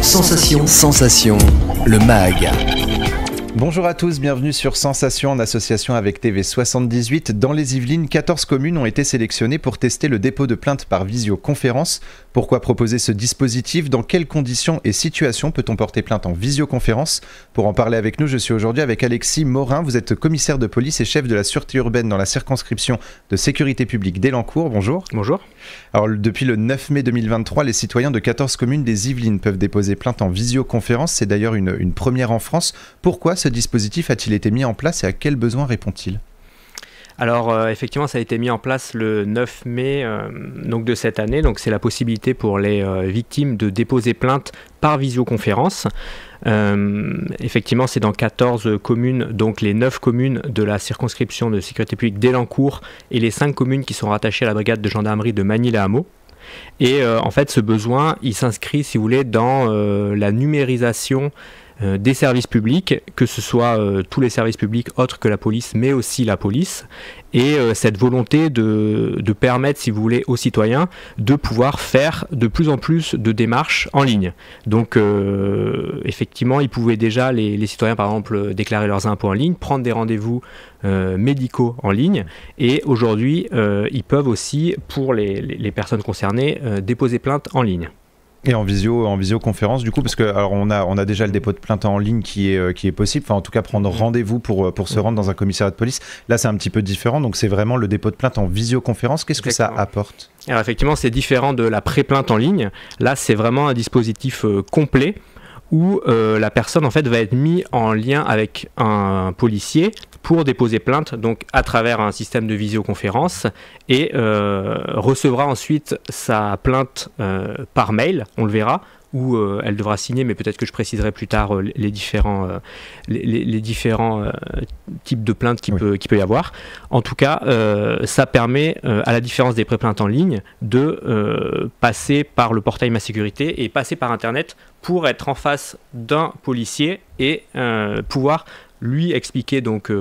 Sensation, le MAG. Bonjour à tous, bienvenue sur Sensation en association avec TV78. Dans les Yvelines, 14 communes ont été sélectionnées pour tester le dépôt de plainte par visioconférence. Pourquoi proposer ce dispositif ? Dans quelles conditions et situations peut-on porter plainte en visioconférence ? Pour en parler avec nous, je suis aujourd'hui avec Alexis Morin. Vous êtes commissaire de police et chef de la sûreté urbaine dans la circonscription de sécurité publique d'Élancourt. Bonjour. Bonjour. Alors, depuis le 9 mai 2023, les citoyens de 14 communes des Yvelines peuvent déposer plainte en visioconférence. C'est d'ailleurs une première en France. Pourquoi ce dispositif a-t-il été mis en place et à quels besoins répond-il ? Alors effectivement, ça a été mis en place le 9 mai donc de cette année. Donc c'est la possibilité pour les victimes de déposer plainte par visioconférence. Effectivement, c'est dans 14 communes, donc les 9 communes de la circonscription de sécurité publique d'Élancourt et les 5 communes qui sont rattachées à la brigade de gendarmerie de Magny-les-Hameaux. Et en fait, ce besoin, il s'inscrit, si vous voulez, dans la numérisation des services publics, que ce soit tous les services publics autres que la police, mais aussi la police, et cette volonté de permettre, si vous voulez, aux citoyens de pouvoir faire de plus en plus de démarches en ligne. Donc effectivement, ils pouvaient déjà, les citoyens par exemple, déclarer leurs impôts en ligne, prendre des rendez-vous médicaux en ligne, et aujourd'hui, ils peuvent aussi, pour les personnes concernées, déposer plainte en ligne. Et en visioconférence du coup, parce que alors on a déjà le dépôt de plainte en ligne qui est possible, enfin en tout cas prendre rendez-vous pour se rendre dans un commissariat de police. Là c'est un petit peu différent, donc c'est vraiment le dépôt de plainte en visioconférence. Qu'est-ce que ça apporte ? Alors effectivement, c'est différent de la pré-plainte en ligne. Là c'est vraiment un dispositif complet où la personne en fait va être mise en lien avec un policier pour déposer plainte, donc à travers un système de visioconférence, et recevra ensuite sa plainte par mail, on le verra, où elle devra signer, mais peut-être que je préciserai plus tard les différents types de plaintes qu'il peut y avoir. En tout cas, ça permet, à la différence des pré-plaintes en ligne, de passer par le portail Ma Sécurité et passer par Internet pour être en face d'un policier et pouvoir lui expliquer donc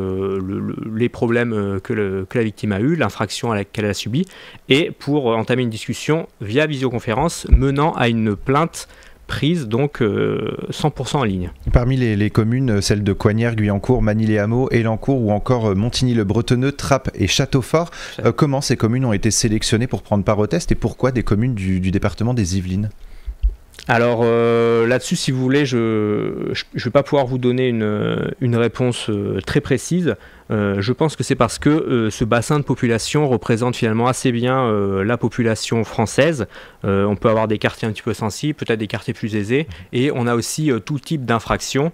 les problèmes que la victime a eu, l'infraction qu'elle a subie, et pour entamer une discussion via visioconférence menant à une plainte prise donc 100% en ligne. Parmi les communes, celles de Coignères, Guyancourt, Magny-les-Hameaux, Élancourt ou encore Montigny-le-Bretonneux, Trappes et Châteaufort, comment ces communes ont été sélectionnées pour prendre part au test et pourquoi des communes du département des Yvelines ? Alors là-dessus, si vous voulez, je ne vais pas pouvoir vous donner une réponse très précise. Je pense que c'est parce que ce bassin de population représente finalement assez bien la population française. On peut avoir des quartiers un petit peu sensibles, peut-être des quartiers plus aisés, et on a aussi tout type d'infractions.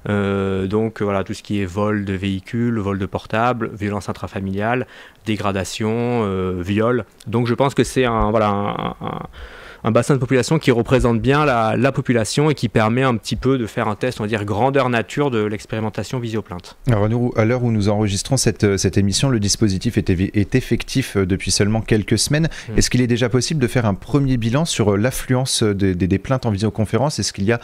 Donc voilà, tout ce qui est vol de véhicules, vol de portable, violence intrafamiliale, dégradation, viol. Donc je pense que c'est un bassin de population qui représente bien la population et qui permet un petit peu de faire un test, on va dire, grandeur nature de l'expérimentation visioplainte. Alors nous, à l'heure où nous enregistrons cette émission, le dispositif est effectif depuis seulement quelques semaines. Est-ce qu'il est déjà possible de faire un premier bilan sur l'affluence des plaintes en visioconférence ? Est-ce qu'il y a,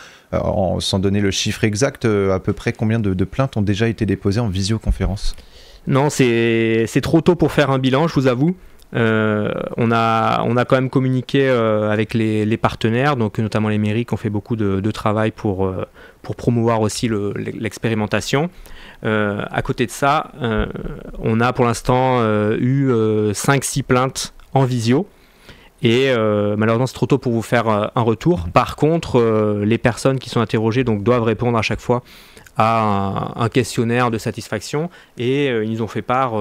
sans donner le chiffre exact, à peu près combien de plaintes ont déjà été déposées en visioconférence ? Non, c'est trop tôt pour faire un bilan, je vous avoue. On a quand même communiqué avec les partenaires, donc notamment les mairies qui ont fait beaucoup de travail pour promouvoir aussi l'expérimentation. À côté de ça, on a pour l'instant eu 5-6 plaintes en visio. Et malheureusement c'est trop tôt pour vous faire un retour. Par contre, les personnes qui sont interrogées donc, doivent répondre à chaque fois à un questionnaire de satisfaction, et ils nous ont fait part,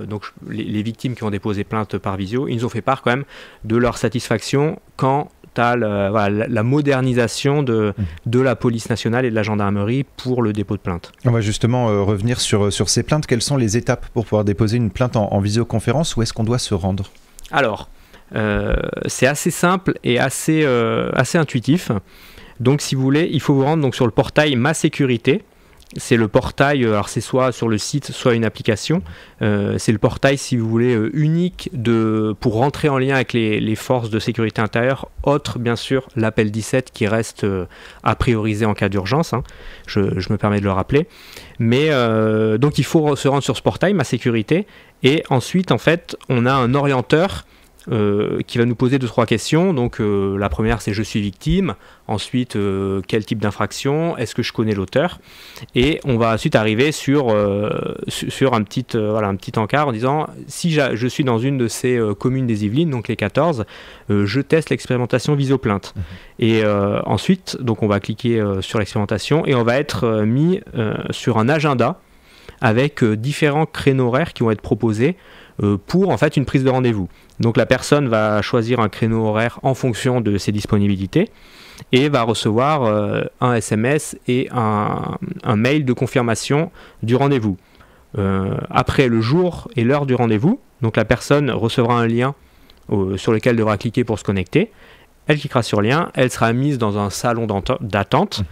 donc les victimes qui ont déposé plainte par visio, ils nous ont fait part quand même de leur satisfaction quant à la modernisation de la police nationale et de la gendarmerie pour le dépôt de plainte. On va justement revenir sur ces plaintes. Quelles sont les étapes pour pouvoir déposer une plainte en visioconférence ? Où est-ce qu'on doit se rendre ? Alors, c'est assez simple et assez intuitif. Donc si vous voulez, il faut vous rendre donc, sur le portail Ma Sécurité. C'est le portail, alors c'est soit sur le site, soit une application. C'est le portail, si vous voulez, unique pour rentrer en lien avec les forces de sécurité intérieure, autre bien sûr l'appel 17 qui reste à prioriser en cas d'urgence. Je me permets de le rappeler. Mais donc il faut se rendre sur ce portail, Ma Sécurité, et ensuite en fait on a un orienteur qui va nous poser 2-3 questions. Donc la première, c'est je suis victime. Ensuite, quel type d'infraction? Est-ce que je connais l'auteur? Et on va ensuite arriver sur un petit encart en disant si je suis dans une de ces communes des Yvelines, donc les 14, je teste l'expérimentation Visioplainte. Et ensuite, donc on va cliquer sur l'expérimentation et on va être mis sur un agenda avec différents créneaux horaires qui vont être proposés pour en fait une prise de rendez-vous. Donc la personne va choisir un créneau horaire en fonction de ses disponibilités et va recevoir un SMS et un mail de confirmation du rendez-vous. Après le jour et l'heure du rendez-vous, donc la personne recevra un lien sur lequel elle devra cliquer pour se connecter. Elle cliquera sur le lien, elle sera mise dans un salon d'attente.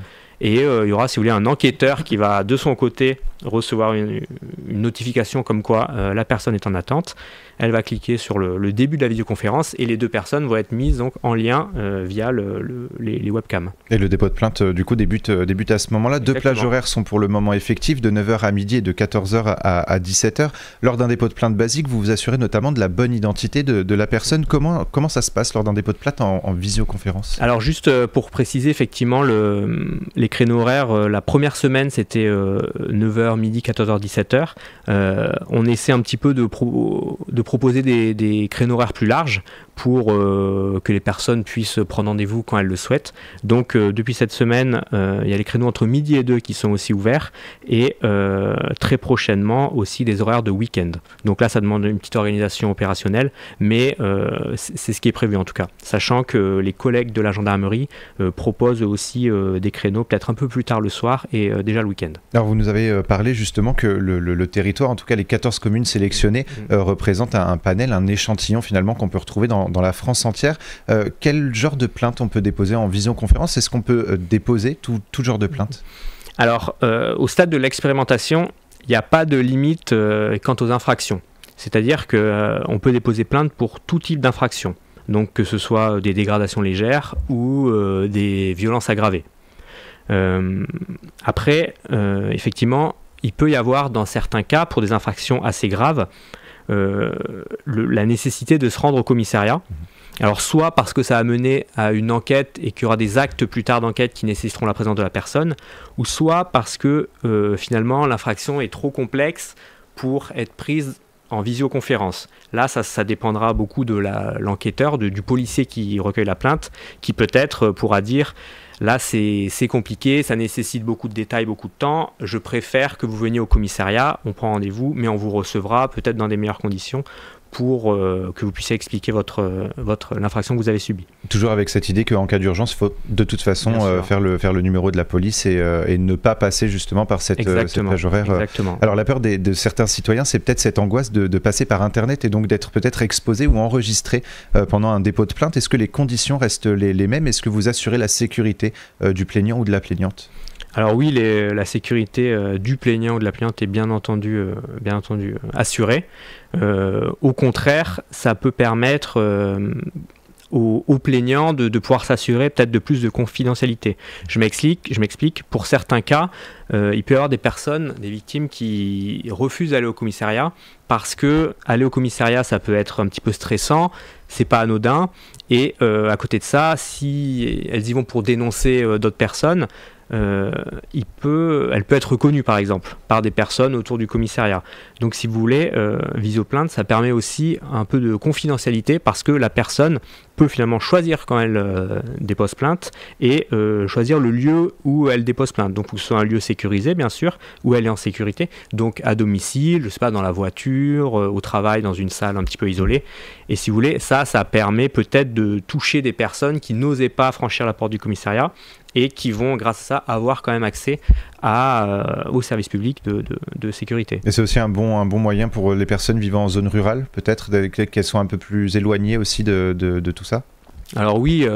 Et il y aura, si vous voulez, un enquêteur qui va de son côté recevoir une notification comme quoi la personne est en attente. Elle va cliquer sur le début de la vidéoconférence et les deux personnes vont être mises donc, en lien via les webcams. Et le dépôt de plainte du coup débute à ce moment-là. Exactement. 2 plages horaires sont pour le moment effectives, de 9h à midi et de 14h à 17h. Lors d'un dépôt de plainte basique, vous vous assurez notamment de la bonne identité de la personne. Comment ça se passe lors d'un dépôt de plainte en visioconférence? Alors juste pour préciser effectivement les créneaux horaires, la première semaine c'était 9h, midi, 14h, 17h. On essaie un petit peu de proposer des créneaux horaires plus larges pour que les personnes puissent prendre rendez-vous quand elles le souhaitent. Donc depuis cette semaine, il y a les créneaux entre midi et 2 qui sont aussi ouverts et très prochainement aussi des horaires de week-end. Donc là, ça demande une petite organisation opérationnelle, mais c'est ce qui est prévu en tout cas. Sachant que les collègues de la gendarmerie proposent aussi des créneaux peut-être un peu plus tard le soir et déjà le week-end. Alors vous nous avez parlé justement que le territoire, en tout cas les 14 communes sélectionnées, représentent un panel, un échantillon finalement qu'on peut retrouver dans la France entière. Quel genre de plainte on peut déposer en visioconférence? Est-ce qu'on peut déposer tout genre de plainte? Alors, au stade de l'expérimentation, il n'y a pas de limite quant aux infractions. C'est-à-dire qu'on peut déposer plainte pour tout type d'infraction. Donc que ce soit des dégradations légères ou des violences aggravées. Après, effectivement, il peut y avoir dans certains cas, pour des infractions assez graves, la nécessité de se rendre au commissariat. Alors soit parce que ça a mené à une enquête et qu'il y aura des actes plus tard d'enquête qui nécessiteront la présence de la personne, ou soit parce que finalement l'infraction est trop complexe pour être prise en visioconférence. Là, ça dépendra beaucoup de l'enquêteur, du policier qui recueille la plainte, qui peut-être pourra dire là c'est compliqué, ça nécessite beaucoup de détails, beaucoup de temps, je préfère que vous veniez au commissariat, on prend rendez-vous, mais on vous recevra peut-être dans des meilleures conditions pour que vous puissiez expliquer l'infraction que vous avez subie. Toujours avec cette idée qu'en cas d'urgence, il faut de toute façon faire le numéro de la police et ne pas passer justement par cette plage horaire. Exactement. Alors la peur de certains citoyens, c'est peut-être cette angoisse de passer par Internet et donc d'être peut-être exposé ou enregistré pendant un dépôt de plainte. Est-ce que les conditions restent les mêmes? Est-ce que vous assurez la sécurité du plaignant ou de la plaignante? Alors oui, la sécurité du plaignant ou de la plaignante est bien entendu assurée. Au contraire, ça peut permettre aux plaignants de pouvoir s'assurer peut-être de plus de confidentialité. Je m'explique. Pour certains cas, il peut y avoir des personnes, des victimes qui refusent d'aller au commissariat parce que aller au commissariat, ça peut être un petit peu stressant, c'est pas anodin. Et à côté de ça, si elles y vont pour dénoncer d'autres personnes, elle peut être reconnue par exemple par des personnes autour du commissariat. Donc si vous voulez, Visioplainte, ça permet aussi un peu de confidentialité parce que la personne peut finalement choisir quand elle dépose plainte et choisir le lieu où elle dépose plainte. Donc que ce soit un lieu sécurisé bien sûr, où elle est en sécurité, donc à domicile, je sais pas, dans la voiture, au travail, dans une salle un petit peu isolée. Et si vous voulez, ça peut-être peut-être de toucher des personnes qui n'osaient pas franchir la porte du commissariat et qui vont, grâce à ça, avoir quand même accès au service public de sécurité. Et c'est aussi un bon moyen pour les personnes vivant en zone rurale, peut-être, qu'elles soient un peu plus éloignées aussi de tout ça? Alors oui,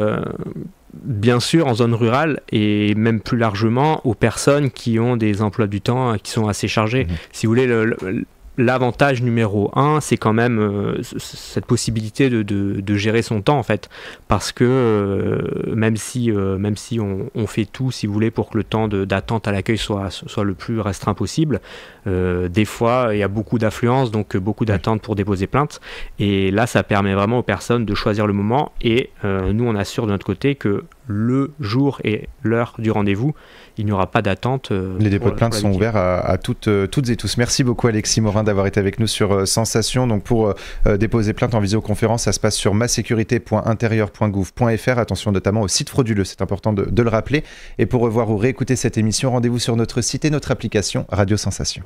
bien sûr, en zone rurale, et même plus largement aux personnes qui ont des emplois du temps qui sont assez chargés. Si vous voulez, l'avantage numéro 1, c'est quand même cette possibilité de gérer son temps, en fait, parce que même si on fait tout, si vous voulez, pour que le temps d'attente à l'accueil soit le plus restreint possible, des fois il y a beaucoup d'affluence, donc beaucoup d'attentes pour déposer plainte, et là ça permet vraiment aux personnes de choisir le moment, et nous on assure de notre côté que le jour et l'heure du rendez-vous, il n'y aura pas d'attente. Les dépôts de plainte sont ouverts à toutes et tous. Merci beaucoup Alexis Morin d'avoir été avec nous sur Sensation. Donc pour déposer plainte en visioconférence, ça se passe sur masécurité.intérieur.gouv.fr. Attention notamment aux sites frauduleux, c'est important de le rappeler. Et pour revoir ou réécouter cette émission, rendez-vous sur notre site et notre application Radio Sensation.